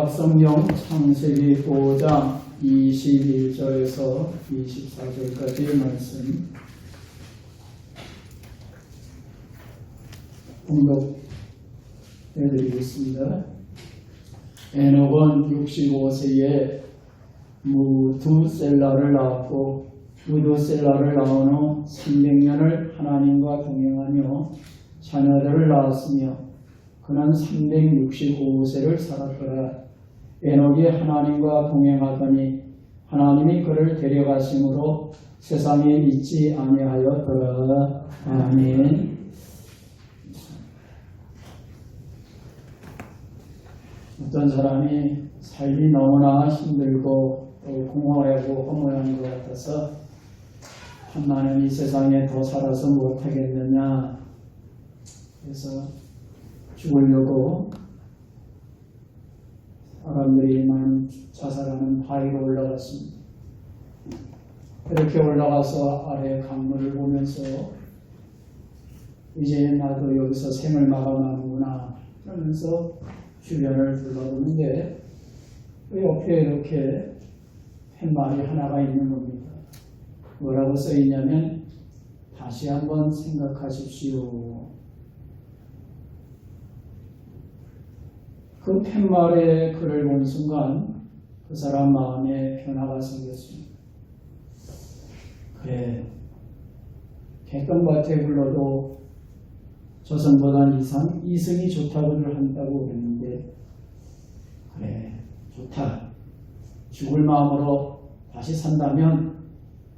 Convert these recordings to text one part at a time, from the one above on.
마지막 성경 창세기 5장 21절에서 24절까지의 말씀 봉독해드리겠습니다. 에녹은 65세에 무두셀라를 낳았고 무두셀라를 낳은 후 300년을 하나님과 동행하며 자녀들을 낳았으며 그는 365세를 살았더라. 에녹이 하나님과 동행하더니 하나님이 그를 데려가심으로 세상에 있지 아니하였더라. 아멘. 어떤 사람이 삶이 너무나 힘들고 또 공허하고 허무한 것 같아서 나는 이 세상에 더 살아서 못하겠느냐 그래서 죽으려고 사람들이 많이 자살하는 바위로 올라갔습니다. 이렇게 올라가서 아래 강물을 보면서 이제 나도 여기서 생을 마감하는구나 그러면서 주변을 둘러보는데 그 옆에 이렇게 팻말이 하나가 있는 겁니다. 뭐라고 써있냐면 다시 한번 생각하십시오. 그 팻말의 글을 본 순간 그 사람 마음에 변화가 생겼습니다. 그래, 객관밭에 굴러도 조선보단 이승이 좋다고들 한다고 그랬는데 그래, 좋다. 죽을 마음으로 다시 산다면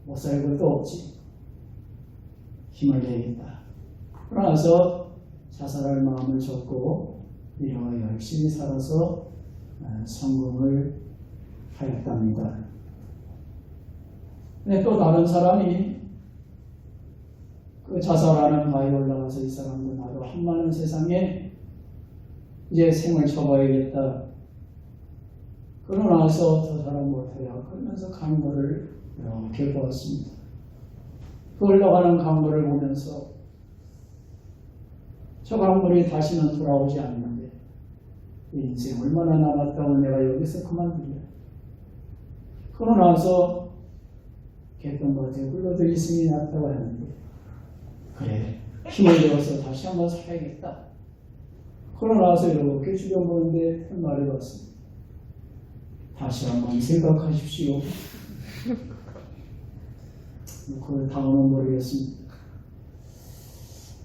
못 살 것도 없지. 힘을 내야겠다. 그러나서 자살할 마음을 접고 이러한 열심히 살아서 성공을 하였답니다. 근데 또 다른 사람이 그 자살하는 바위에 올라가서 이 사람도 나도 한많은 세상에 이제 생을 쳐봐야겠다. 그러고 나서 저 사람 못해요. 그러면서 강물을 이렇게 보았습니다. 그 흘러가는 강물을 보면서 저 강물이 다시는 돌아오지 않는데 인생 얼마나 남았다고 내가 여기서 그만두냐. 그러고 나서 객관밭에 굴러도 이승이 났다고 하는데 그래, 힘을 내어서 다시 한번 살아야겠다. 그러고 나서 이렇게 죽여보는데 팻말을 봤습니다. 다시 한번 생각하십시오. 그 다음은 모르겠습니다.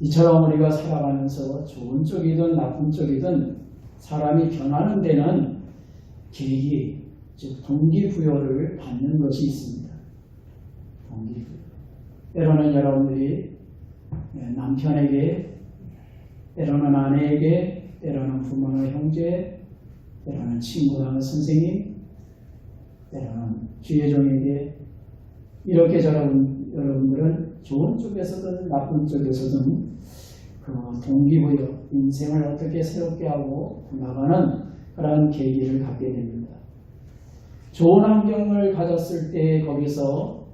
이처럼 우리가 살아가면서 좋은 쪽이든 나쁜 쪽이든 사람이 변하는 데는 계기, 즉 동기부여를 받는 것이 있습니다. 동기부여. 때로는 여러분들이 남편에게, 때로는 아내에게, 때로는 부모나 형제, 때로는 친구나 선생님, 때로는 주의종에게 이렇게 여러분들은 좋은 쪽에서든 나쁜 쪽에서든 그 동기부여, 인생을 어떻게 새롭게 하고 나가는 그런 계기를 갖게 됩니다. 좋은 환경을 가졌을 때 거기서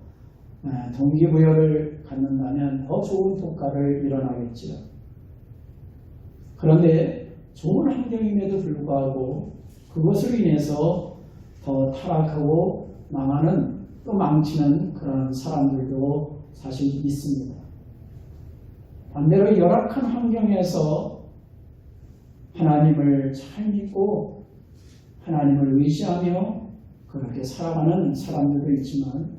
동기부여를 갖는다면 더 좋은 효과를 일어나겠죠. 그런데 좋은 환경임에도 불구하고 그것을 인해서 더 타락하고 망하는 또 망치는 그런 사람들도 사실 있습니다. 반대로 열악한 환경에서 하나님을 잘 믿고 하나님을 의지하며 그렇게 살아가는 사람들도 있지만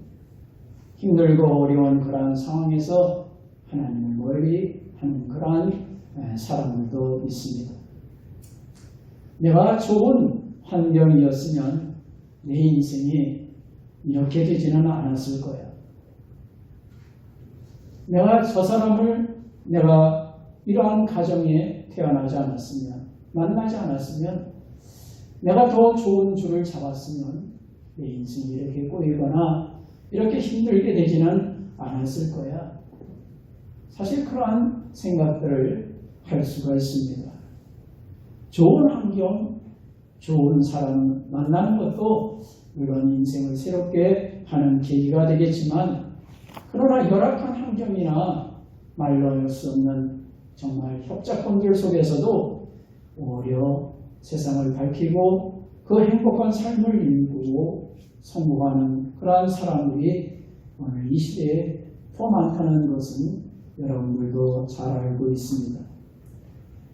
힘들고 어려운 그러한 상황에서 하나님을 멀리 하는 그러한 사람들도 있습니다. 내가 좋은 환경이었으면 내 인생이 이렇게 되지는 않았을 거야. 내가 이러한 가정에 태어나지 않았으면, 만나지 않았으면, 내가 더 좋은 줄을 잡았으면 내 인생이 이렇게 꼬이거나 이렇게 힘들게 되지는 않았을 거야. 사실 그러한 생각들을 할 수가 있습니다. 좋은 환경, 좋은 사람 만나는 것도 물론 인생을 새롭게 하는 계기가 되겠지만 그러나 열악한 환경이나 말로 할 수 없는 정말 협작권들 속에서도 오히려 세상을 밝히고 그 행복한 삶을 이루고 성공하는 그러한 사람들이 오늘 이 시대에 더 많다는 것은 여러분들도 잘 알고 있습니다.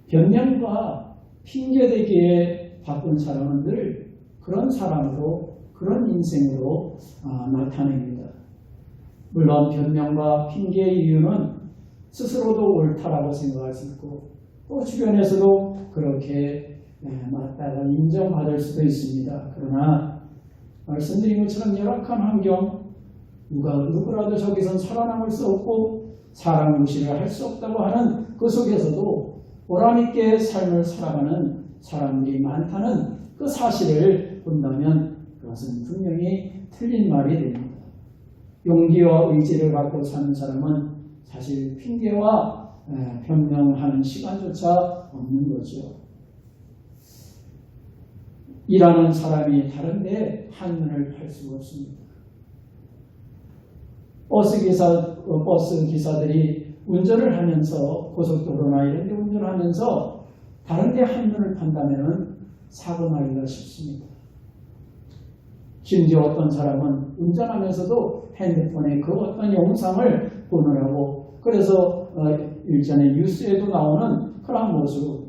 변명과 핑계대기에 바쁜 사람은 늘 그런 사람으로, 그런 인생으로 나타냅니다. 물론 변명과 핑계의 이유는 스스로도 옳다라고 생각할 수 있고 또 주변에서도 그렇게 맞다고 인정받을 수도 있습니다. 그러나 말씀드린 것처럼 열악한 환경, 누구라도 저기선 살아남을 수 없고 사람 무시를 할 수 없다고 하는 그 속에서도 보람있게 삶을 살아가는 사람들이 많다는 그 사실을 본다면 그것은 분명히 틀린 말이 됩니다. 용기와 의지를 갖고 사는 사람은 사실 핑계와 변명하는 시간조차 없는 거죠. 일하는 사람이 다른데 한눈을 팔 수가 없습니다. 버스 기사들이 운전을 하면서 고속도로나 이런 데 운전하면서 다른데 한눈을 판다면 사고 나기가 쉽습니다. 심지어 어떤 사람은 운전하면서도 핸드폰에 그 어떤 영상을 보느라고 그래서 일전에 뉴스에도 나오는 그런 모습,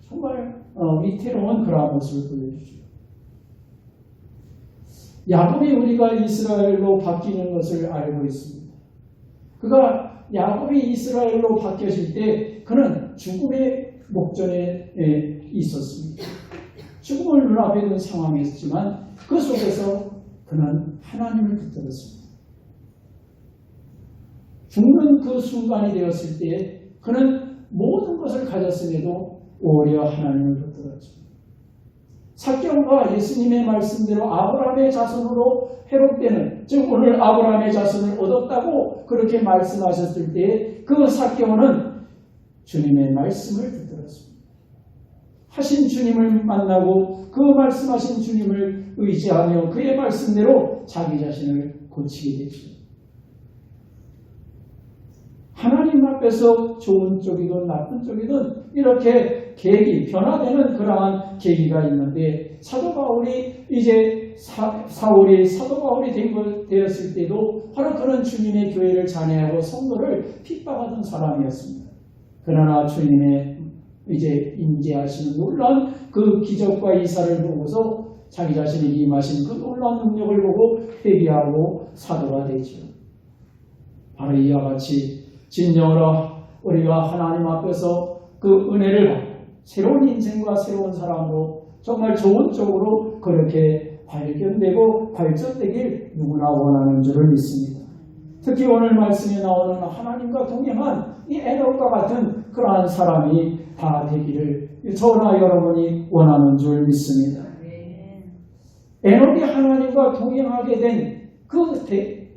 정말 위태로운 그런 모습을 보여주죠. 야곱이 우리가 이스라엘로 바뀌는 것을 알고 있습니다. 그가 야곱이 이스라엘로 바뀌어질 때 그는 죽음의 목전에 있었습니다. 죽음을 눈앞에 둔 상황이었지만 그 속에서 그는 하나님을 붙들었습니다. 죽는 그 순간이 되었을 때 그는 모든 것을 가졌음에도 오히려 하나님을 붙들었죠. 사경과 예수님의 말씀대로 아브라함의 자손으로 회복되는, 즉 오늘 아브라함의 자손을 얻었다고 그렇게 말씀하셨을 때 그 사경은 주님의 말씀을 붙들었습니다. 하신 주님을 만나고 그 말씀하신 주님을 의지하며 그의 말씀대로 자기 자신을 고치게 되죠. 하나님 앞에서 좋은 쪽이든 나쁜 쪽이든 이렇게 변화되는 그러한 계기가 있는데 사도 바울이 이제 사울이 사도 바울이 되었을 때도 바로 그런 주님의 교회를 잔해하고 성도를 핍박하던 사람이었습니다. 그러나 주님의 이제 임재하시는 놀라운 그 기적과 이사를 보고서 자기 자신이 임하신 그 놀라운 능력을 보고 회개하고 사도가 되죠. 바로 이와 같이 진정으로 우리가 하나님 앞에서 그 은혜를 받고 새로운 인생과 새로운 사람으로 정말 좋은 쪽으로 그렇게 발견되고 발전되길 누구나 원하는 줄을 믿습니다. 특히 오늘 말씀에 나오는 하나님과 동행한 이 에녹과 같은 그러한 사람이 다 되기를 저나 여러분이 원하는 줄 믿습니다. 에녹이 하나님과 동행하게 된 그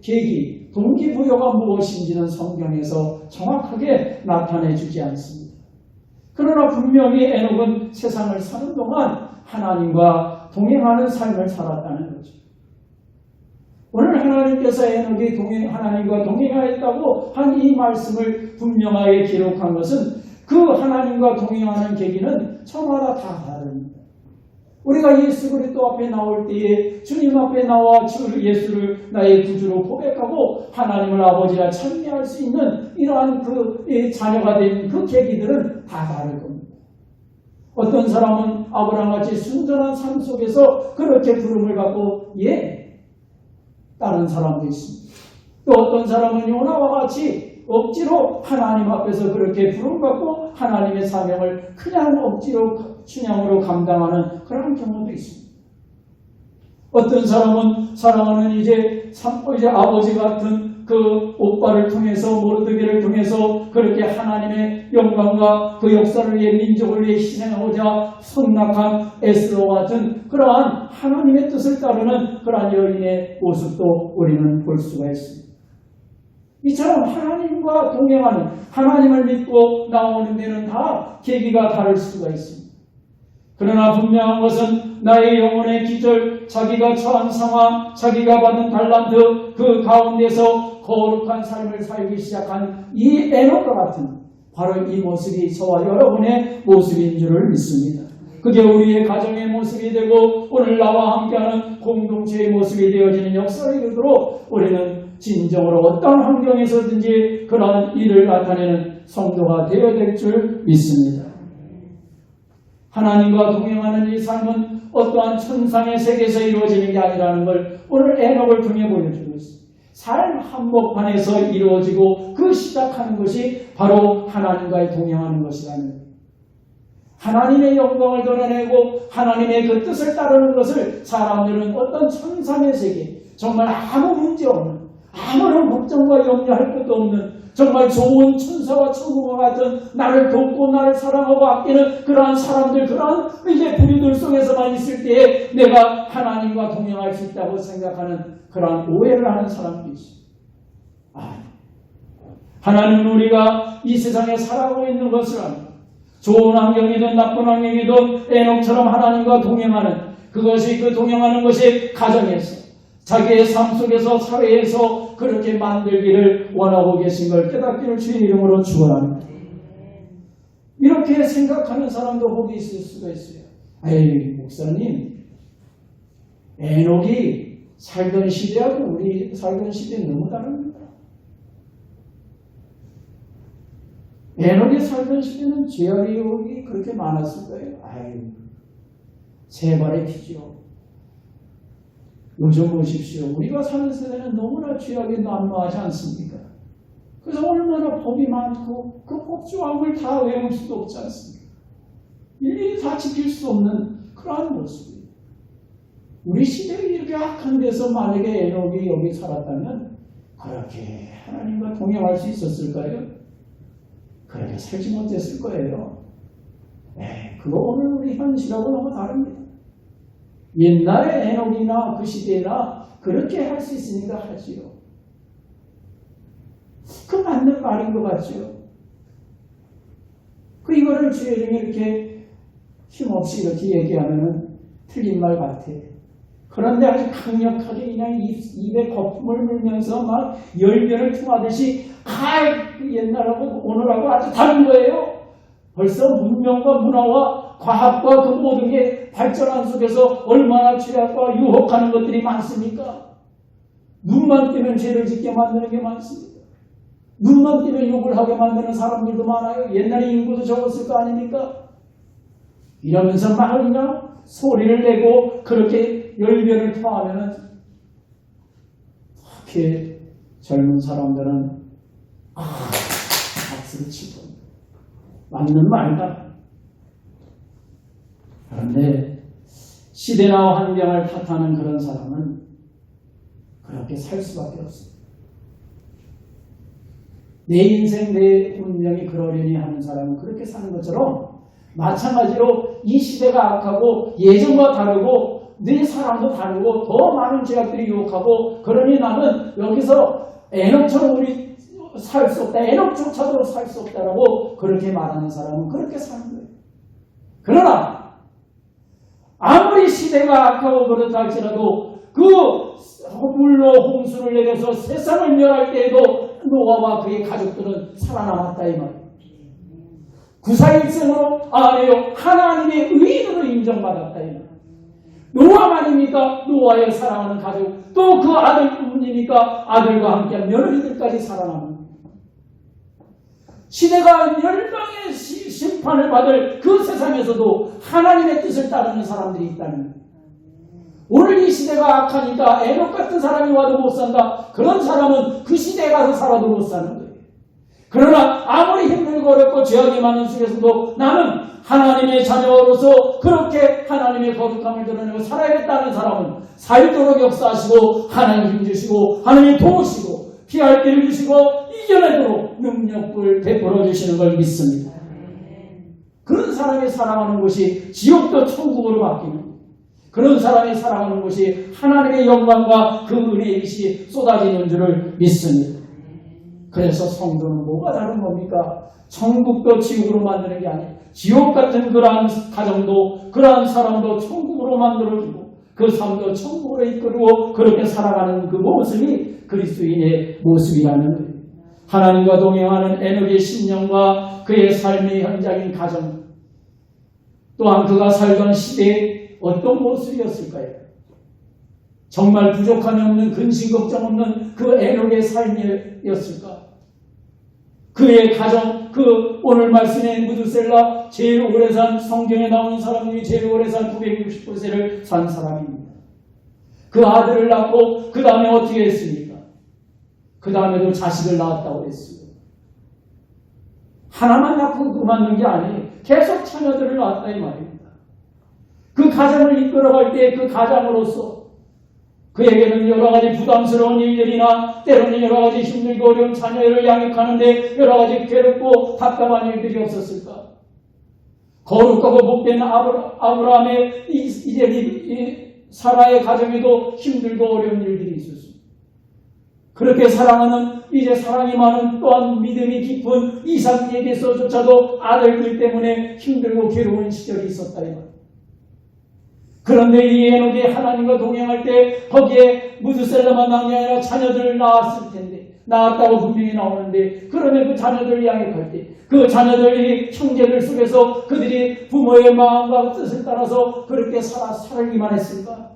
계기, 동기부여가 무엇인지는 성경에서 정확하게 나타내 주지 않습니다. 그러나 분명히 에녹은 세상을 사는 동안 하나님과 동행하는 삶을 살았다는 거죠. 오늘 하나님께서 에녹이 하나님과 동행하였다고 한 이 말씀을 분명하게 기록한 것은 그 하나님과 동행하는 계기는 저마다 다 다릅니다. 우리가 예수 그리스도 앞에 나올 때에 주님 앞에 나와 주 예수를 나의 구주로 고백하고 하나님을 아버지라 찬미할 수 있는 이러한 그 자녀가 된 그 계기들은 다 다를 겁니다. 어떤 사람은 아브라함같이 순전한 삶 속에서 그렇게 부름을 받고 따른 사람도 있습니다. 또 어떤 사람은 요나와 같이 억지로 하나님 앞에서 그렇게 부름받고 하나님의 사명을 그냥 억지로 춘향으로 감당하는 그런 경우도 있습니다. 어떤 사람은 사랑하는 이제 아버지 같은 그 오빠를 통해서 모르드게를 통해서 그렇게 하나님의 영광과 그 역사를 위해 민족을 위해 희생하고자 성낙한 에스더와 같은 그러한 하나님의 뜻을 따르는 그러한 여인의 모습도 우리는 볼 수가 있습니다. 이처럼 하나님과 동행하는 하나님을 믿고 나오는 데는 다 계기가 다를 수가 있습니다. 그러나 분명한 것은 나의 영혼의 기절, 자기가 처한 상황, 자기가 받은 달란트 그 가운데서 거룩한 삶을 살기 시작한 이 에녹과 같은 바로 이 모습이 저와 여러분의 모습인 줄을 믿습니다. 그게 우리의 가정의 모습이 되고 오늘 나와 함께하는 공동체의 모습이 되어지는 역사를 이루도록 우리는 진정으로 어떤 환경에서든지 그러한 일을 나타내는 성도가 되어야 될 줄 믿습니다. 하나님과 동행하는 이 삶은 어떠한 천상의 세계에서 이루어지는 게 아니라는 걸 오늘 에녹을 통해 보여주고 있습니다. 삶 한복판에서 이루어지고 그 시작하는 것이 바로 하나님과의 동행하는 것이라는 거예요. 하나님의 영광을 드러내고 하나님의 그 뜻을 따르는 것을 사람들은 어떤 천상의 세계, 정말 아무 문제 없는, 아무런 걱정과 염려할 것도 없는 정말 좋은 천사와 천국과 같은 나를 돕고 나를 사랑하고 아끼는 그러한 사람들, 그러한 이제 부류들 속에서만 있을 때에 내가 하나님과 동행할 수 있다고 생각하는 그러한 오해를 하는 사람들이 있습니다. 하나님은 우리가 이 세상에 살아가고 있는 것을 압니다. 좋은 환경이든 나쁜 환경이든 에녹처럼 하나님과 동행하는 그것이 그 동행하는 것이 가정에서 자기의 삶 속에서 사회에서 그렇게 만들기를 원하고 계신 걸 깨닫기를 주의 이름으로 축원합니다. 이렇게 생각하는 사람도 혹 있을 수가 있어요. 에이 목사님, 에녹이 살던 시대하고 우리 살던 시대는 너무 다릅니다. 에녹이 살던 시대는 죄악의 유혹이 그렇게 많았을 거예요. 아유, 세발의 피죠. 요즘 보십시오. 우리가 사는 세대는 너무나 죄악에 난무하지 않습니까? 그래서 얼마나 법이 많고 그 법조항을 다 외울 수도 없지 않습니까? 일일이 다 지킬 수 없는 그러한 모습이에요. 우리 시대에 이렇게 악한 데서 만약에 에녹이 여기 살았다면 그렇게 하나님과 동행할 수 있었을까요? 그렇게 살지 못했을 거예요. 그거 오늘 우리 현실하고 너무 다릅니다. 옛날에 에녹이나 그 시대나 그렇게 할 수 있으니까 하지요. 그 맞는 말인 것 같죠. 이거를 주의 중에 이렇게 힘없이 이렇게 얘기하면 틀린 말 같아요. 그런데 아주 강력하게 그냥 입에 거품을 물면서 막 열변을 통하듯이 옛날하고 오늘하고 아주 다른 거예요. 벌써 문명과 문화와 과학과 그 모든 게 발전한 속에서 얼마나 죄악과 유혹하는 것들이 많습니까? 눈만 뜨면 죄를 짓게 만드는 게 많습니다. 눈만 뜨면 욕을 하게 만드는 사람들도 많아요. 옛날에 인구도 적었을 거 아닙니까? 이러면서 막 그냥 소리를 내고 그렇게 열변을 토하면은 그렇게 젊은 사람들은 박수를 치고 맞는 말이다. 그런데 시대나 환경을 탓하는 그런 사람은 그렇게 살 수밖에 없습니다. 내 인생, 내 운명이 그러려니 하는 사람은 그렇게 사는 것처럼 마찬가지로 이 시대가 악하고 예전과 다르고 내 사람도 다르고 더 많은 죄악들이 유혹하고 그러니 나는 여기서 에녹처럼 우리 살 수 없다. 에녹조차도 살 수 없다라고 그렇게 말하는 사람은 그렇게 사는 거예요. 그러나 아무리 시대가 악하고 그렇다 할지라도 그 물로 홍수를 내려서 세상을 멸할 때에도 노아와 그의 가족들은 살아남았다 이 말이에요. 구사일생으로 아내요 하나님의 의인으로 인정받았다 이 말이에요. 노아만입니까? 노아의 사랑하는 가족 또 그 아들뿐이니까 아들과 함께한 며느리들까지 살아남은 시대가 멸망의 심판을 받을 그 세상에서도 하나님의 뜻을 따르는 사람들이 있다는 거예요. 오늘 이 시대가 악하니까 에녹 같은 사람이 와도 못 산다. 그런 사람은 그 시대에 가서 살아도 못 사는 거예요. 그러나 아무리 힘들고 어렵고 죄악이 많은 속에서도 나는 하나님의 자녀로서 그렇게 하나님의 거룩함을 드러내고 살아야겠다는 사람은 살도록 역사하시고 하나님 힘주시고 하나님 도우시고 피할 길을 주시고 이겨내도록 능력을 베풀어 주시는 걸 믿습니다. 그런 사람이 살아가는 곳이 지옥도 천국으로 바뀌는 그런 사람이 살아가는 곳이 하나님의 영광과 그 은혜의 빛이 쏟아지는 줄을 믿습니다. 그래서 성도는 뭐가 다른 겁니까? 천국도 지옥으로 만드는 게 아니에요. 지옥 같은 그러한 가정도 그러한 사람도 천국으로 만들어주고 그 삶도 천국으로 이끌고 그렇게 살아가는 그 모습이 그리스도인의 모습이라는 거예요. 하나님과 동행하는 에녹의 신령과 그의 삶의 현장인 가정 또한 그가 살던 시대에 어떤 모습이었을까요? 정말 부족함이 없는 근심 걱정 없는 그 에녹의 삶이었을까? 그의 가정, 그 오늘 말씀의 무드셀라 제일 오래 산 성경에 나오는 사람 중에 제일 오래 산 969세를 산 사람입니다. 그 아들을 낳고 그 다음에 어떻게 했습니까? 그 다음에도 자식을 낳았다고 했어요. 하나만 낳고 그만둔 게 아니에요. 계속 자녀들을 낳았다 이 말입니다. 그 가정을 이끌어갈 때 그 가장으로서 그에게는 여러 가지 부담스러운 일들이나 때로는 여러 가지 힘들고 어려운 자녀를 양육하는데 여러 가지 괴롭고 답답한 일들이 없었을까? 거룩하고 복된 아브라함의 이제 사라의 가정에도 힘들고 어려운 일들이 있었습니다. 그렇게 사랑하는 이제 사랑이 많은 또한 믿음이 깊은 이삭에게서조차도 아들들 때문에 힘들고 괴로운 시절이 있었다 이 말입니다. 그런데 이 에녹이 하나님과 동행할 때 거기에 무드셀라만 낳은 게 아니라 자녀들을 낳았을 텐데 낳았다고 분명히 나오는데 그러면 그 자녀들을 양육할 때 그 자녀들이 형제들 속에서 그들이 부모의 마음과 뜻을 따라서 그렇게 살기만 했을까?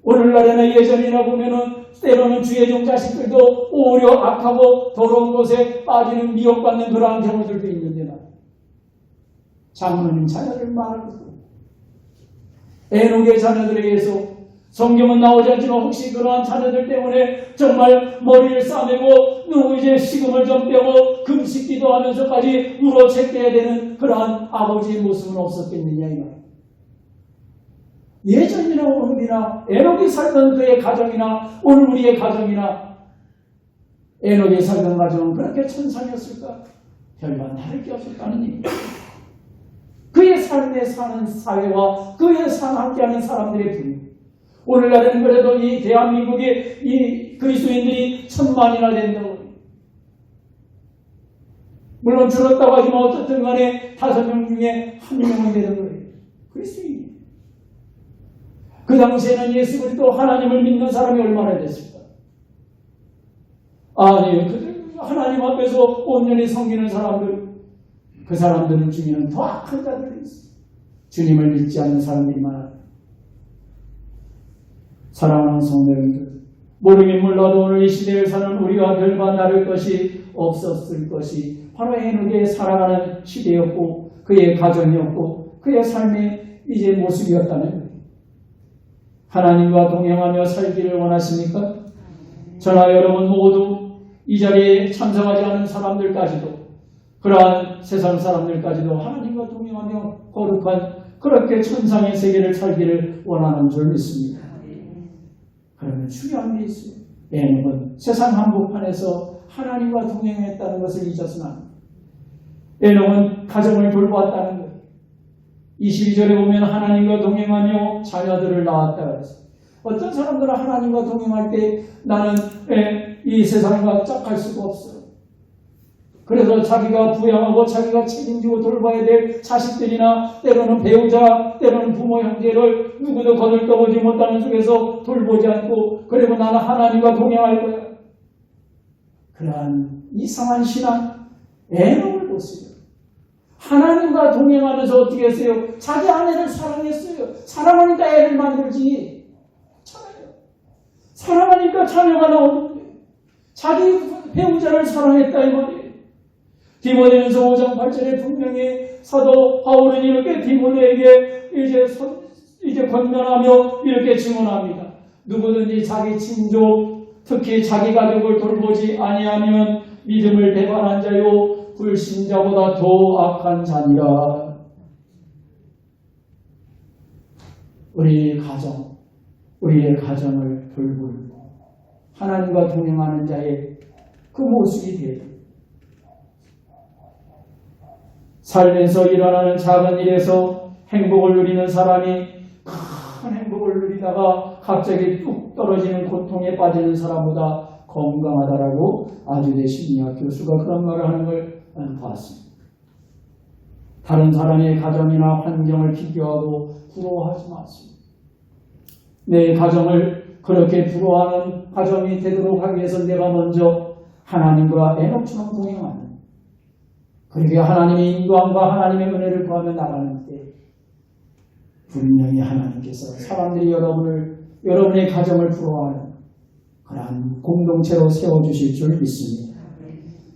오늘날에는 예전이나 보면은 때로는 주의 종 자식들도 오히려 악하고 더러운 곳에 빠지는 미혹받는 그러한 경우들도 있는데 말이야. 장로님 자녀를 말하고 에녹의 자녀들에게서 성경은 나오지 않지만 혹시 그러한 자녀들 때문에 정말 머리를 싸매고 누구 이제 식음을 좀 빼고 금식기도 하면서까지 울어채게 되는 그러한 아버지의 모습은 없었겠느냐 이 말이에요. 예전이나 오늘이나 에녹이 살던 그의 가정이나 오늘 우리의 가정이나 에녹이 살던 가정은 그렇게 천상이었을까? 별반 다를 게 없었다는 얘기입니다. 그의 삶에 사는 사회와 그의 함께하는 사람들의 분위기. 오늘날에는 그래도 이 대한민국의 이 그리스도인들이 1000만이나 된다고 해요. 물론 줄었다고 하지만 어쨌든 간에 5명 중에 1명은 되는 거예요. 그리스도인. 그 당시에는 예수 그리스도 하나님을 믿는 사람이 얼마나 됐을까? 아니, 하나님 앞에서 온전히 섬기는 사람들, 그 사람들 중에는 더 악한 자들이 있어요. 주님을 믿지 않는 사람들이 많아요. 사랑하는 성도님들, 모르긴 몰라도 오늘 이 시대를 사는 우리와 별반 다를 것이 없었을 것이 바로 에녹의 살아가는 시대였고 그의 가정이었고 그의 삶의 이제 모습이었다는 거예요. 하나님과 동행하며 살기를 원하십니까? 저나 여러분 모두 이 자리에 참석하지 않은 사람들까지도 그러한 세상 사람들까지도 하나님과 동행하며 거룩한 그렇게 천상의 세계를 살기를 원하는 줄 믿습니다. 그러면 중요한 게 있어요. 에녹은 세상 한복판에서 하나님과 동행했다는 것을 잊어서는 안 됩니다. 에녹은 가정을 돌보았다는 거예요. 22절에 보면 하나님과 동행하며 자녀들을 낳았다고 했어요. 어떤 사람들은 하나님과 동행할 때 나는 이 세상과 짝할 수가 없어요. 그래서 자기가 부양하고 자기가 책임지고 돌봐야 될 자식들이나 때로는 배우자, 때로는 부모 형제를 누구도 거들떠보지 못하는 속에서 돌보지 않고 그리고 나는 하나님과 동행할 거야. 그러한 이상한 신앙, 에녹을 보세요. 하나님과 동행하면서 어떻게 했어요? 자기 아내를 사랑했어요. 사랑하니까 애를 만들지. 사랑하니까 자녀가 나오는데 자기 배우자를 사랑했다 이 말이에요. 디모데전서 5장 8절에 분명히 사도 바울은 이렇게 디모데에게 이제 권면하며 이렇게 증언합니다. 누구든지 자기 친족, 특히 자기 가족을 돌보지 아니하면 믿음을 배반한 자요 불신자보다 더 악한 자니라. 우리의 가정을 돌보고 하나님과 동행하는 자의 그 모습이 되어야 됩니다. 살면서 일어나는 작은 일에서 행복을 누리는 사람이 큰 행복을 누리다가 갑자기 뚝 떨어지는 고통에 빠지는 사람보다 건강하다라고 아주대 심리학 교수가 그런 말을 하는 걸 봤습니다. 다른 사람의 가정이나 환경을 비교하고 부러워하지 마세요. 내 가정을 그렇게 부러워하는 가정이 되도록 하기 위해서 내가 먼저 하나님과 에녹처럼 동행하는 그렇게 하나님의 인도함과 하나님의 은혜를 구하며 나가는데 분명히 하나님께서 사람들이 여러분의 가정을 부러워하는 그러한 공동체로 세워주실 줄 믿습니다.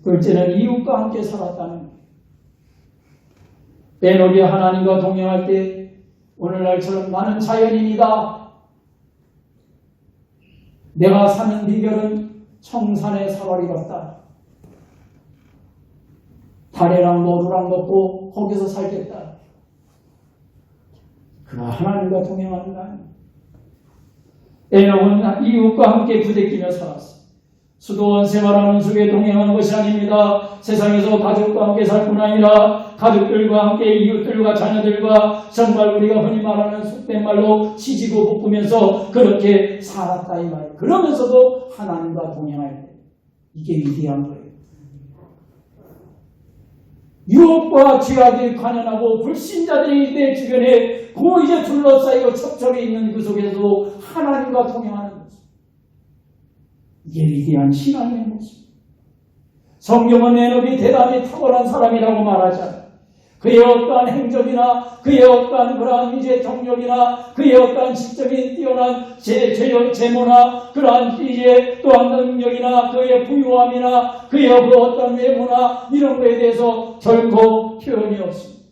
둘째는 이웃과 함께 살았다는 에녹이 하나님과 동행할 때 오늘날처럼 나는 자연인이다. 내가 사는 비결은 청산의 사거리였다. 다래랑 노루랑 먹고 거기서 살겠다. 그가 하나님과 동행하는 거 아니에요. 에녹은 이웃과 함께 부대끼며 살았어요. 수도원 생활하는 속에 동행하는 것이 아닙니다. 세상에서 가족과 함께 살 뿐 아니라 가족들과 함께 이웃들과 자녀들과 정말 우리가 흔히 말하는 속된 말로 치지고 볶으면서 그렇게 살았다 이 말이에요. 그러면서도 하나님과 동행할 때 이게 위대한 거예요. 유혹과 죄악이 관연하고 불신자들이 내 주변에 이제 둘러싸이고 첩첩해 있는 그 속에서도 하나님과 동행하는 모습. 이게 위대한 신앙의 모습. 성경은 에녹이 대단히 탁월한 사람이라고 말하지 않아요. 그의 어떠한 행적이나 그의 어떠한 그러한 이제 경력이나 그의 어떠한 지적인 뛰어난 재모나 그러한 이제 또한 능력이나 그의 부유함이나 그의 그 어떤 외모나 이런 거에 대해서 결코 표현이 없습니다.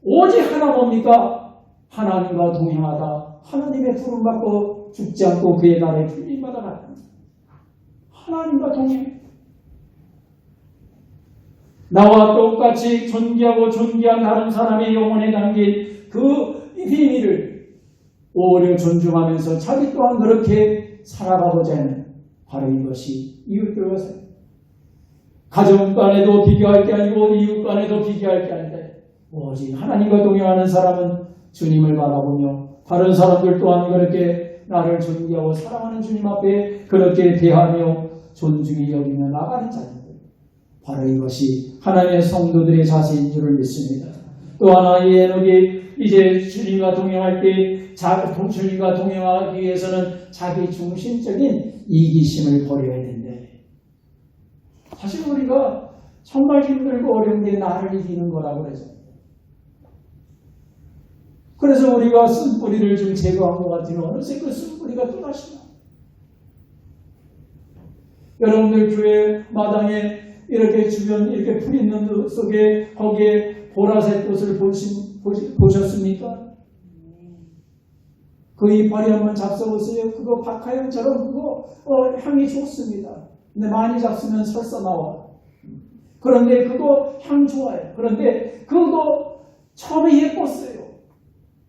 오직 하나 뭡니까? 하나님과 동행하다. 하나님의 부름 받고 죽지 않고 그의 날에 풀림받아 갔다. 하나님과 동행. 나와 똑같이 존귀하고 존귀한 다른 사람의 영혼에 담긴 그 비밀을 오히려 존중하면서 자기 또한 그렇게 살아가고자 하는 바로 이것이 이웃들과 사이. 가족 간에도 비교할 게 아니고 이웃 간에도 비교할 게 아니다. 오직 하나님과 동행하는 사람은 주님을 바라보며 다른 사람들 또한 그렇게 나를 존귀하고 사랑하는 주님 앞에 그렇게 대하며 존중히 여기며 나가는 자들. 바로 이것이 하나님의 성도들의 자세인 줄을 믿습니다. 또 하나 이 에녹이 이제 주님과 동행할 때 주님과 동행하기 위해서는 자기 중심적인 이기심을 버려야 된대. 사실 우리가 정말 힘들고 어려운데 나를 이기는 거라고 그러죠. 그래서 우리가 쓴뿌리를 좀 제거한 것 같으면 어느새 그 쓴뿌리가 또 다시 나. 여러분들 교회 마당에 이렇게 주변 이렇게 풀 있는 속에 거기에 보라색 꽃을 보셨습니까? 그 이파리 한번 잡숴보세요. 그거 박하향처럼 그거 향이 좋습니다. 근데 많이 잡수면 설사 나와. 그런데 그거 향 좋아요. 그런데 그거 처음에 예뻤어요.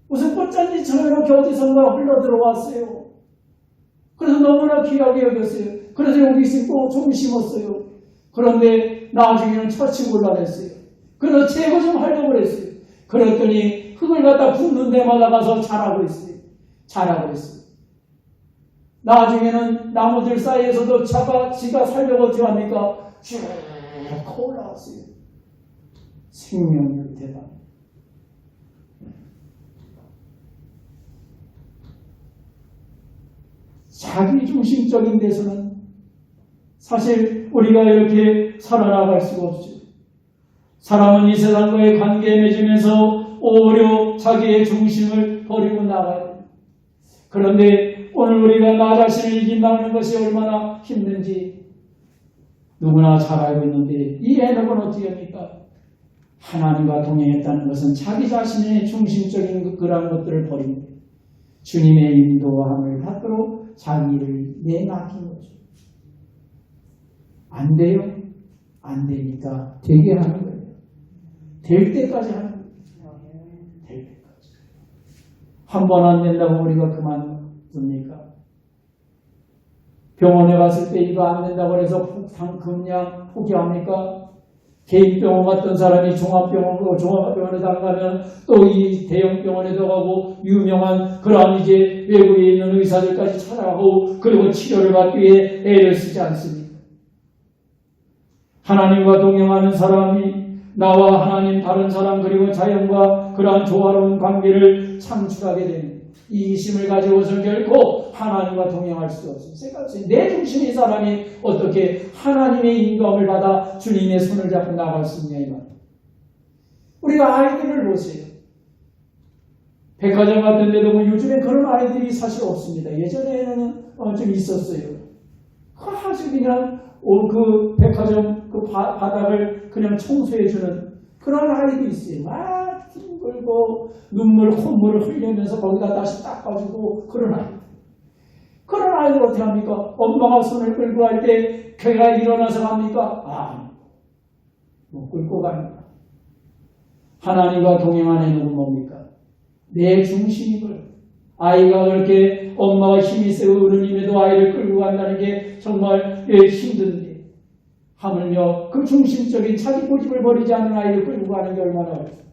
무슨 꽃잔디처럼 이렇게 어디선가 흘러 들어왔어요. 그래서 너무나 귀하게 여겼어요. 그래서 여기 심고 좀 심었어요. 그런데 나중에는 처치 곤란했어요. 그래서 제거 좀 하려고 그랬어요. 그랬더니 흙을 갖다 붓는 데마다 가서 자라고 있어요. 자라고 있어요. 나중에는 나무들 사이에서도 지가 살려고 어떻게 합니까? 쭉 올라왔어요. 생명력이 대단. 자기 중심적인 데서는 사실 우리가 이렇게 살아나갈 수가 없죠. 사람은 이 세상과의 관계에 맺으면서 오히려 자기의 중심을 버리고 나가요. 그런데 오늘 우리가 나 자신을 이긴다는 것이 얼마나 힘든지 누구나 잘 알고 있는데 이 에녹은 어떻게 합니까? 하나님과 동행했다는 것은 자기 자신의 중심적인 그러한 것들을 버리고 주님의 인도함을 받도록 자기를 내맡긴 거죠. 안 돼요? 안 되니까 되게 하는 거예요. 될 때까지 하는 거예요. 될 때까지. 한 번 안 된다고 우리가 그만둡니까? 병원에 갔을 때 이거 안 된다고 해서 그냥 포기합니까? 개인 병원 갔던 사람이 종합병원에 가면 또 이 대형병원에도 가고 유명한 그런 이제 외국에 있는 의사들까지 찾아가고 그리고 치료를 받기 위해 애를 쓰지 않습니까? 하나님과 동행하는 사람이 나와 하나님 다른 사람 그리고 자연과 그러한 조화로운 관계를 창출하게 됩니다. 이기심을 가지고서 결코 하나님과 동행할 수 없어요. 생각하세요. 내 중심의 사람이 어떻게 하나님의 인도함을 받아 주님의 손을 잡고 나갈 수 있냐 이 말. 우리가 아이들을 보세요. 백화점 같은 데도 뭐 요즘에 그런 아이들이 사실 없습니다. 예전에는 좀 있었어요. 아주 그냥 그 백화점 그 바닥을 그냥 청소해주는 그런 아이도 있어요. 막 뒹굴고 눈물, 콧물을 흘리면서 거기다 다시 닦아주고 그런 아이. 그런 아이들 어떻게 합니까? 엄마가 손을 끌고 할 때 걔가 일어나서 합니까? 못 끌고 갑니다. 하나님과 동행하는 애는 뭡니까? 내 중심을. 아이가 그렇게 엄마가 힘이 세고 어른임에도 아이를 끌고 간다는 게 정말 힘든데 하물며 그 중심적인 자기 고집을 버리지 않는 아이를 끌고 가는 게 얼마나 어려워요.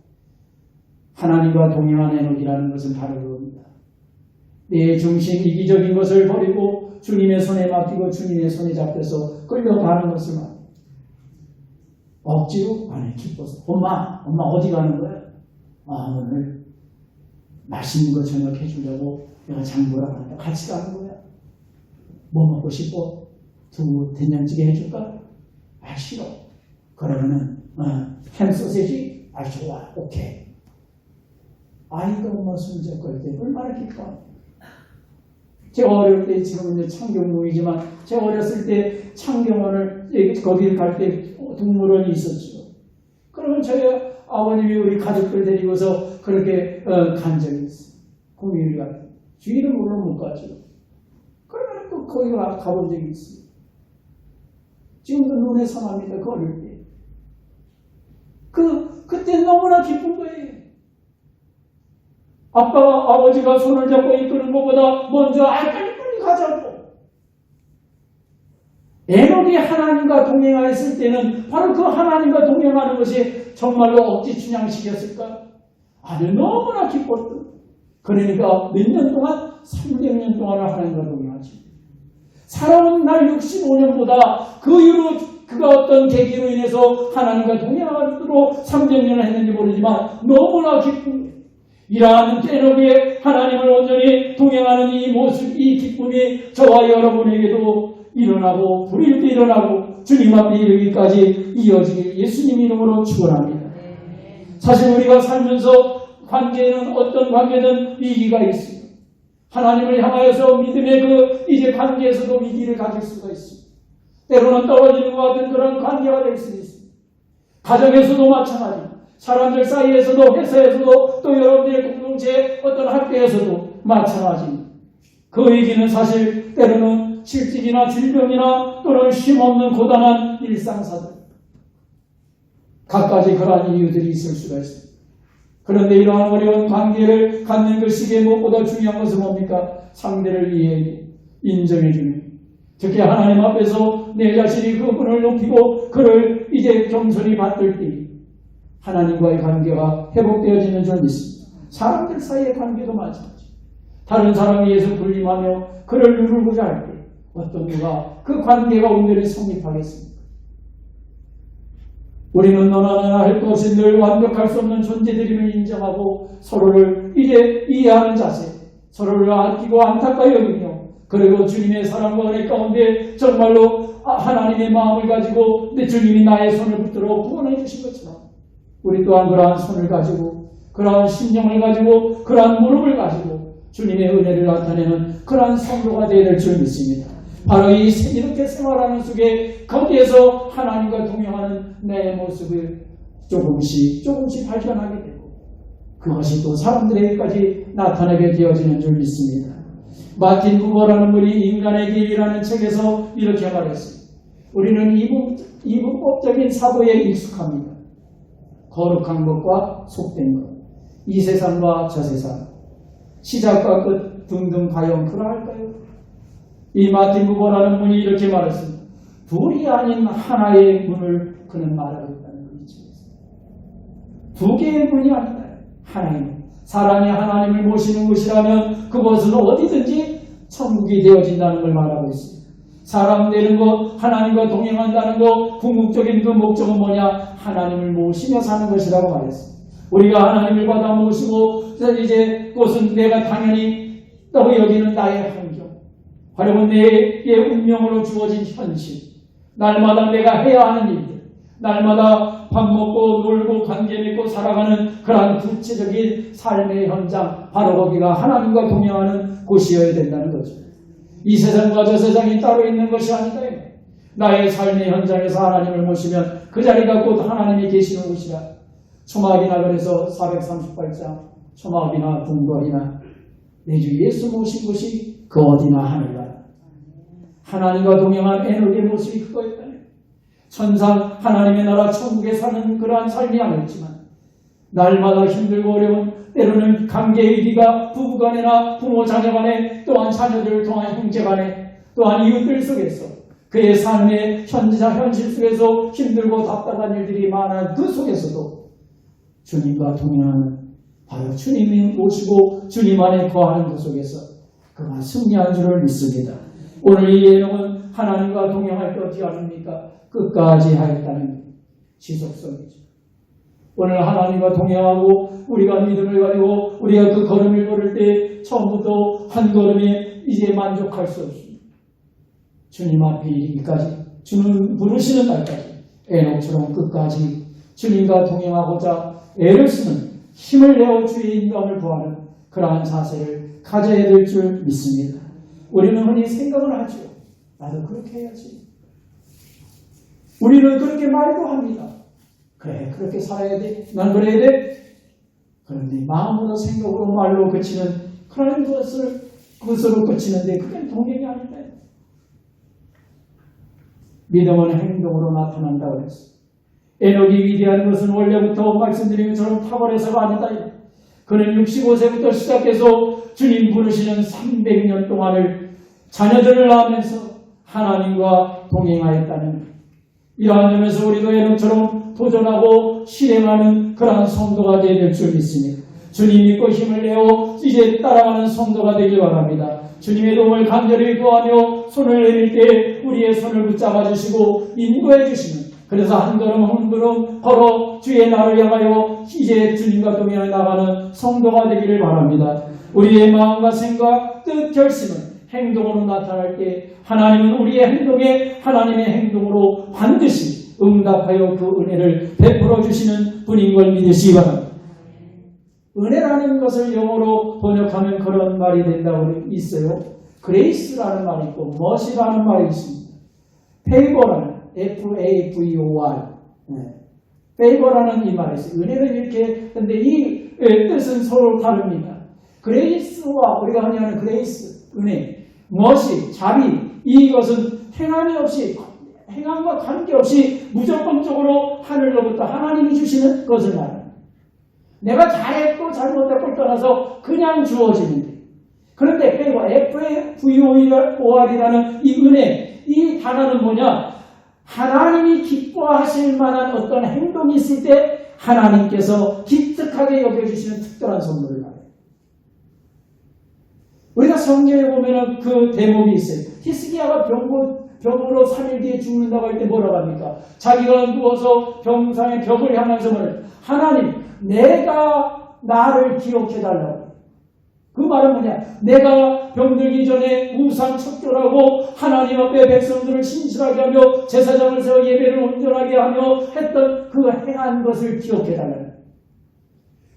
하나님과 동행한 에녹이라는 것은 바로 그겁니다. 내 중심 이기적인 것을 버리고 주님의 손에 맡기고 주님의 손에 잡혀서 끌려가는 것을 말합니다. 억지로 안에 기뻐서 엄마 어디 가는 거야? 오늘 맛있는 거 저녁 해주려고 내가 장보러 가는데 같이 가는 거야. 뭐 먹고 싶어? 두부 된장찌개 해줄까? 싫어. 그러면은 햄 소세지? 좋아. 오케이. 아이가 엄마 손잡고 할 때 얼마나 기뻐. 제가 어릴 때 지금 이제 창경동이지만 제가 어렸을 때 창경원을 거기를 갈 때 동물원이 있었죠. 그러면 저희 아버님이 우리 가족들 데리고서 그렇게 간 적이 있어요. 공유를 가요. 주위는 물론 못 가죠. 그러면 또 거기 가본 적이 있어요. 지금도 눈에 선합니다. 그 어릴 때. 그때 너무나 기쁜 거예요. 아버지가 손을 잡고 이끄는 것보다 먼저 빨리 가자고. 에녹이 하나님과 동행하였을 때는 바로 그 하나님과 동행하는 것이 정말로 억지 춘향식이었을까? 아주 너무나 기뻤던. 그러니까 몇 년 동안 300년 동안을 하나님과 동행하지. 살아온 날 65년보다 그 이후로 그가 어떤 계기로 인해서 하나님과 동행하도록 300년을 했는지 모르지만 너무나 기쁜 거예요. 이러한 에녹의 하나님을 온전히 동행하는 이 모습, 이 기쁨이 저와 여러분에게도 일어나고 불일 때 일어나고 주님 앞에 이르기까지 이어지길 예수님 이름으로 축원합니다. 사실 우리가 살면서 관계는 어떤 관계든 위기가 있습니다. 하나님을 향하여서 믿음의 이제 관계에서도 위기를 가질 수가 있습니다. 때로는 떨어지는 것 같은 그런 관계가 될 수 있습니다. 가정에서도 마찬가지입니다. 사람들 사이에서도 회사에서도 또 여러분들의 공동체 어떤 학교에서도 마찬가지입니다. 그 위기는 사실 때로는 실직이나 질병이나 또는 쉼없는 고단한 일상사들 각가지 그러한 이유들이 있을 수가 있습니다. 그런데 이러한 어려운 관계를 갖는 것이 무엇보다 중요한 것은 뭡니까? 상대를 이해해 인정해 주는. 특히 하나님 앞에서 내 자신이 그분을 높이고 그를 이제 겸손히 받들 때 하나님과의 관계가 회복되어지는 줄 믿습니다. 사람들 사이의 관계도 마찬가지. 다른 사람에 의해서 불림하며 그를 누르고자 할 때 어떤 누가 그 관계가 온전히 성립하겠습니까? 우리는 너나 나나 할 것 없이 늘 완벽할 수 없는 존재들임을 인정하고 서로를 이제 이해하는 자세, 서로를 아끼고 안타까이 여기며 그리고 주님의 사랑과 은혜 가운데 정말로 하나님의 마음을 가지고 내 주님이 나의 손을 붙들어 구원해 주신 것처럼 우리 또한 그러한 손을 가지고 그러한 심령을 가지고 그러한 무릎을 가지고 주님의 은혜를 나타내는 그러한 성도가 되어야 될 줄 믿습니다. 바로 이렇게 생활하는 속에 거기에서 하나님과 동행하는 내 모습을 조금씩 발견하게 되고 그것이 또 사람들에게까지 나타나게 되어지는 줄 믿습니다. 마틴 부버라는 분이 인간의 길이라는 책에서 이렇게 말했습니다. 우리는 이분법적인 사고에 익숙합니다. 거룩한 것과 속된 것, 이 세상과 저 세상, 시작과 끝 등등 과연 그러할까요? 이 마틴 부버라는 분이 이렇게 말했습니다. 둘이 아닌 하나의 문을 그는 말하고 있다는 것이죠. 두 개의 문이 아니다. 하나의 문. 사람이 하나님을 모시는 것이라면 그것은 어디든지 천국이 되어진다는 걸 말하고 있습니다. 사람 되는 것, 하나님과 동행한다는 것, 궁극적인 그 목적은 뭐냐? 하나님을 모시며 사는 것이라고 말했습니다. 우리가 하나님을 받아 모시고 이제 그것은 내가 당연히 또 여기는 나의 환경, 바로 내의 운명으로 주어진 현실, 날마다 내가 해야 하는 일들, 날마다 밥 먹고 놀고 관계 맺고 살아가는 그러한 구체적인 삶의 현장, 바로 거기가 하나님과 동행하는 곳이어야 된다는 거죠. 이 세상과 저 세상이 따로 있는 것이 아니다. 나의 삶의 현장에서 하나님을 모시면 그 자리가 곧 하나님이 계시는 곳이라. 초막이나 그래서 438장 초막이나 궁궐이나 내 주 예수 모신 곳이 그 어디나 하늘나라. 하나님과 동행한 에녹의 모습이 그거였다네. 천상 하나님의 나라 천국에 사는 그러한 삶이 아니었지만 날마다 힘들고 어려운 때로는 관계위기가 부부간이나 부모 자녀간에 또한 자녀들 통한 형제간에 또한 이웃들 속에서 그의 삶의 현실 속에서 힘들고 답답한 일들이 많은 그 속에서도 주님과 동행하는 바로 주님이 오시고 주님 안에 거하는 그 속에서 그가 승리한 줄을 믿습니다. 오늘 이 예언은 하나님과 동행할 때 어떻게 하십니까? 끝까지 하였다는 지속성이죠. 오늘 하나님과 동행하고 우리가 믿음을 가지고 우리가 그 걸음을 걸을 때 처음부터 한 걸음에 이제 만족할 수 없습니다. 주님 앞에 이르기까지, 주님 부르시는 날까지 에녹처럼 끝까지 주님과 동행하고자 애를 쓰는 힘을 내어 주의 인도함을 구하는 그러한 자세를 가져야 될 줄 믿습니다. 우리는 흔히 생각을 하죠. 나도 그렇게 해야지. 우리는 그렇게 말도 합니다. 그래, 그렇게 살아야 돼. 난 그래야 돼. 그런데 마음으로 생각으로 말로 그치는 그런 것으로 그치는데 그게 동행이 아니다. 믿음은 행동으로 나타난다고 그랬어요. 에녹이 위대한 것은 원래부터 말씀드린 것처럼 탁월해서가 아니다. 그는 65세부터 시작해서 주님 부르시는 300년 동안을 자녀들을 낳으면서 하나님과 동행하였다는 이러한 점에서 우리도 에녹처럼 도전하고 실행하는 그러한 성도가 되어야 될 줄 믿습니다. 주님 믿고 힘을 내어 이제 따라가는 성도가 되길 바랍니다. 주님의 도움을 간절히 구하며 손을 내밀 때 우리의 손을 붙잡아 주시고 인도해 주시는, 그래서 한 걸음 한 걸음 걸어 주의 나를 향하여 이제 주님과 동행해 나가는 성도가 되기를 바랍니다. 우리의 마음과 생각, 뜻, 결심은 행동으로 나타날 때 하나님은 우리의 행동에 하나님의 행동으로 반드시 응답하여 그 은혜를 베풀어 주시는 분인 걸 믿으시기 바랍니다. 은혜라는 것을 영어로 번역하면 그런 말이 된다고 있어요. 그레이스라는 말이 있고 멋이라는 말이 있습니다. 페이버라는 F-A-V-O-R 페이버라는 이 말이 있어요. 은혜는 이렇게 근데 이 뜻은 서로 다릅니다. 그레이스와 우리가 흔히 하는 그레이스, 은혜, 멋이, 자비, 이것은 행함과 관계없이 무조건적으로 하늘로부터 하나님이 주시는 것을 말합니다. 내가 잘했고 잘못했고 떠나서 그냥 주어지는데, 그런데 F-A-V-O-R이라는 이 은혜, 이 단어는 뭐냐? 하나님이 기뻐하실 만한 어떤 행동이 있을 때 하나님께서 기특하게 여겨주시는 특별한 선물을 말해요. 우리가 성경에 보면 그 대목이 있어요. 히스기야가 병으로 3일 뒤에 죽는다고 할 때 뭐라고 합니까? 자기가 누워서 병상의 벽을 향하면서 말해요. 하나님, 내가 나를 기억해달라고. 그 말은 뭐냐? 내가 병들기 전에 우상 척결하고 하나님 앞에 백성들을 신실하게 하며 제사장을 세워 예배를 온전하게 하며 했던 그 행한 것을 기억해달라고.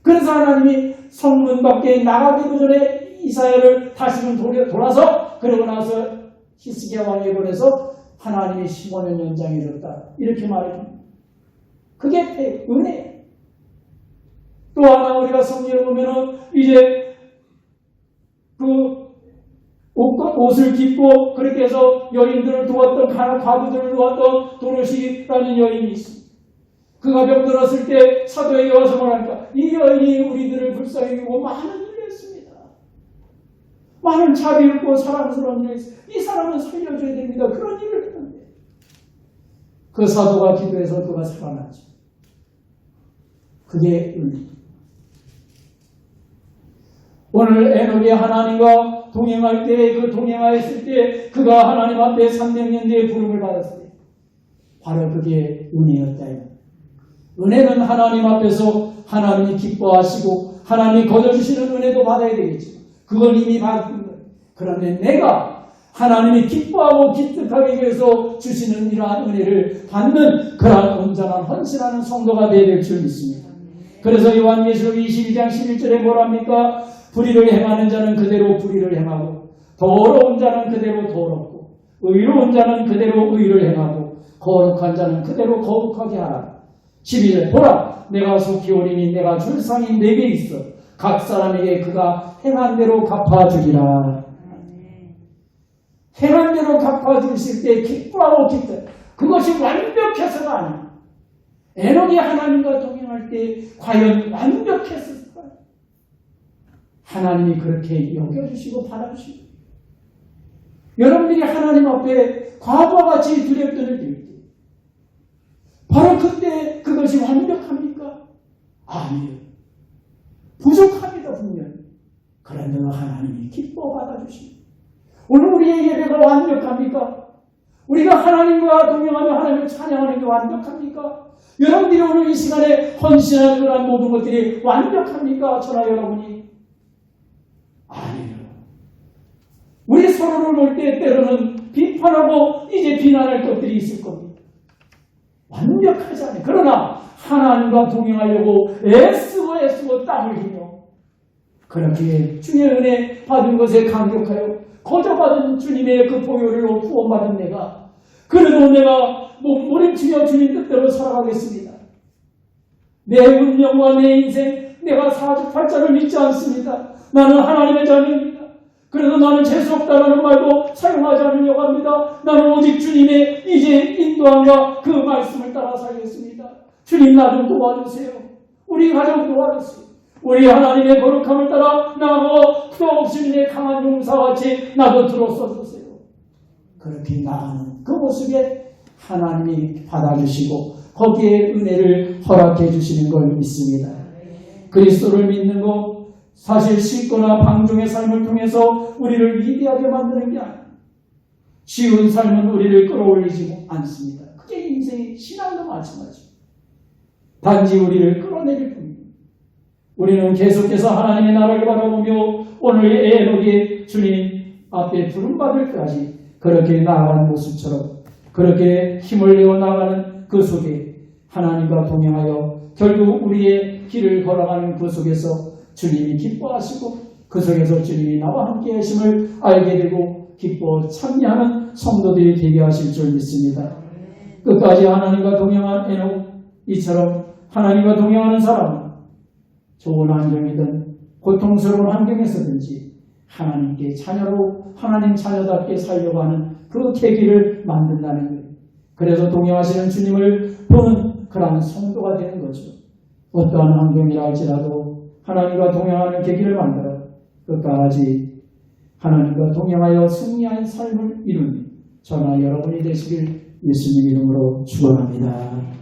그래서 하나님이 성문 밖에 나가기도 전에 이사야를 다시금 돌아서 그러고 나서 히스기야 왕에게 보내서 하나님이 15년 연장해줬다. 이렇게 말해줍니다. 그게 은혜. 또 하나 우리가 성경에 보면은 이제 그 옷을 깃고 그렇게 해서 여인들을 도왔던 과부들을 도왔던 도로시라는 여인이 있습니다. 그가 병들었을 때 사도에게 와서 말하니까 이 여인이 우리들을 불쌍히 여기고 많은 일을 했습니다. 많은 자비롭고 사랑스러운 일을 했습니다. 이 사람은 살려줘야 됩니다. 그런 일을 했는데 그 사도가 기도해서 그가 살아났죠. 그게 은혜. 오늘 에녹이 하나님과 동행할 때, 그 동행하였을 때 그가 하나님 앞에 300년 뒤에 부름을 받았을 때 바로 그게 은혜였다. 은혜는 하나님 앞에서 하나님이 기뻐하시고 하나님이 거둬주시는 은혜도 받아야 되겠죠. 그건 이미 받은 거예요. 그런데 내가 하나님이 기뻐하고 기특하게 위해서 주시는 이러한 은혜를 받는 그러한 온전한 헌신하는 성도가 되어야 될 줄 믿습니다. 그래서 요한계시록 22장 11절에 뭐랍니까? 불의를 행하는 자는 그대로 불의를 행하고 더러운 자는 그대로 더럽고 의로운 자는 그대로 의를 행하고 거룩한 자는 그대로 거룩하게 하라. 12절 보라 내가 속히 오리니 내가 줄 상이 내게 있어 각 사람에게 그가 행한 대로 갚아주리라. 행한 대로 갚아주실 때 기뻐하고 기뻐. 그것이 완벽해서가 아니야. 에녹이 하나님과 동행할 때 과연 완벽했을까요? 하나님이 그렇게 여겨주시고 받아주시고 여러분들이 하나님 앞에 과거와 같이 두렵던 일 때 바로 그때 그것이 완벽합니까? 아니에요. 부족합니다. 분명히. 그런데 하나님이 기뻐 받아주시고 오늘 우리의 예배가 완벽합니까? 우리가 하나님과 동행하며 하나님을 찬양하는 게 완벽합니까? 여러분들이 오늘 이 시간에 헌신하는 그런 모든 것들이 완벽합니까? 저나 여러분이? 아니에요. 우리 서로를 볼 때 때로는 비판하고 이제 비난할 것들이 있을 겁니다. 완벽하지 않아요. 그러나 하나님과 동행하려고 애쓰고 땀을 흘려 그렇게 주의 은혜 받은 것에 감격하여 거저받은 주님의 그 보혈로 구원받은 내가 그래도 내가 몸부림치며 주님 뜻대로 살아가겠습니다. 내 운명과 내 인생 내가 사주팔자를 믿지 않습니다. 나는 하나님의 자녀입니다. 그래도 나는 재수없다라는 말도 사용하지 않으려고 합니다. 나는 오직 주님의 이제 인도함과 그 말씀을 따라 살겠습니다. 주님 나 좀 도와주세요. 우리 가정 도와주세요. 우리 하나님의 거룩함을 따라 나아가 끝없이 주님의 강한 용사같이 나도 들어서 주세요. 그렇게 나아가는 그 모습에 하나님이 받아주시고 거기에 은혜를 허락해 주시는 걸 믿습니다. 그리스도를 믿는 것 사실 쉽거나 방종의 삶을 통해서 우리를 위대하게 만드는 게 아니에요. 쉬운 삶은 우리를 끌어올리지 않습니다. 그게 인생의 신앙도 마찬가지입니다. 단지 우리를 끌어내릴 뿐입니다. 우리는 계속해서 하나님의 나라를 바라보며 오늘 에녹의 주님 앞에 부름받을 때까지 그렇게 나아간 모습처럼 그렇게 힘을 내어 나가는 그 속에 하나님과 동행하여 결국 우리의 길을 걸어가는 그 속에서 주님이 기뻐하시고 그 속에서 주님이 나와 함께 하심을 알게 되고 기뻐 참여하는 성도들이 되게 하실 줄 믿습니다. 끝까지 하나님과 동행한 에녹 이처럼 하나님과 동행하는 사람은 좋은 환경이든 고통스러운 환경에서든지 하나님께 자녀로 하나님 자녀답게 살려고 하는 그 계기를 만든다는 거예요. 그래서 동행하시는 주님을 보는 그러한 성도가 되는 거죠. 어떠한 환경이라 할지라도 하나님과 동행하는 계기를 만들어 끝까지 하나님과 동행하여 승리한 삶을 이루는 저나 여러분이 되시길 예수님 이름으로 축원합니다.